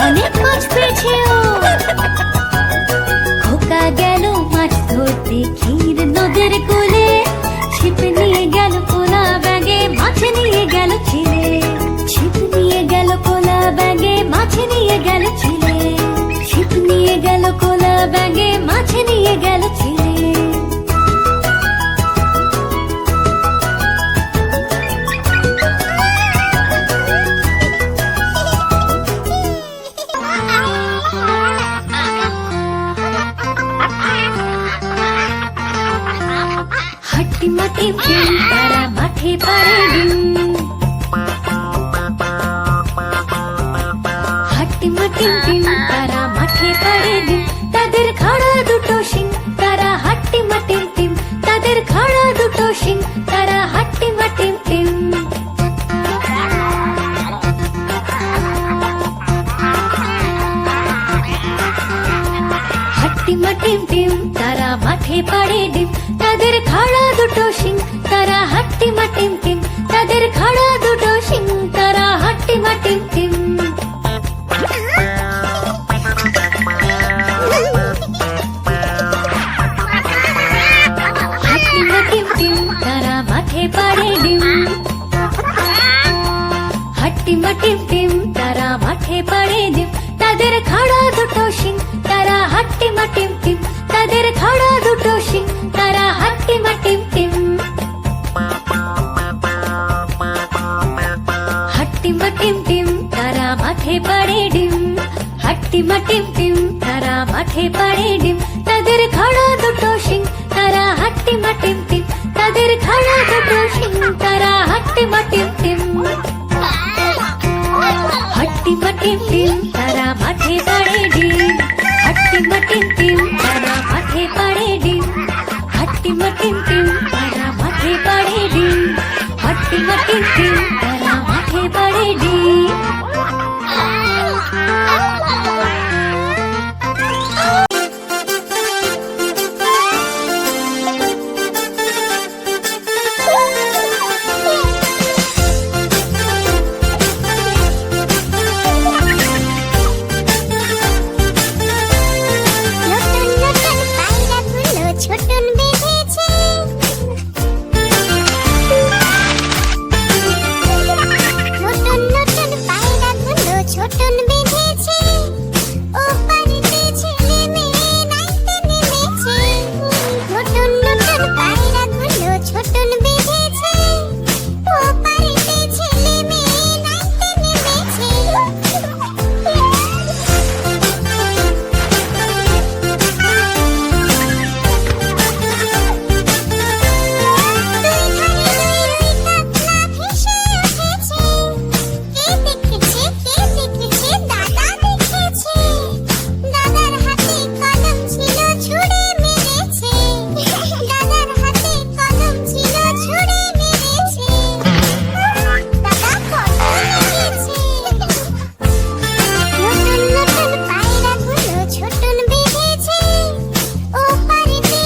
অনেক মাছ পেয়েছে ও। Team team তারা মাঠে পাড়ে ডিম। হাট্টিম টিম টিম তারা মাঠে পাড়ে ডিম, তাদের খাড়া দুটো শিং তারা হাট্টিম টিম টিম, তাদের খাড়া দুটো শিং তারা হাট্টিম টিম টিম। হাট্টিম টিম টিম তারা মাঠে পাড়ে ডিম, তাদের খাড়া দুটো শিং তারা হাট্টিম টিম টিম, তাদের খাড়া দুটো শিং তারা হাট্টিম টিম টিম। হাট্টিম টিম টিম তারা মাঠে পাড়ে ডিম। হাট্টিম টিম টিম তারা মাঠে পাড়ে ডিম, তাদের খাড়া দুটো শিং তারা হাট্টিম টিম টিম, তাদের খাড়া দুটো শিং তারা হাট্টিম টিম টিম। হাট্টিম টিম টিম তারা মাঠে পাড়ে ডিম। হাট্টিম টিম টিম তারা মাঠে পাড়ে ডিম, তাদের খাড়া দুটো শিং তারা হাট্টিম টিম টিম, তাদের খাড়া দুটো শিং তারা হাট্টিম টিম টিম। হাট্টিম টিম টিম তারা মাঠে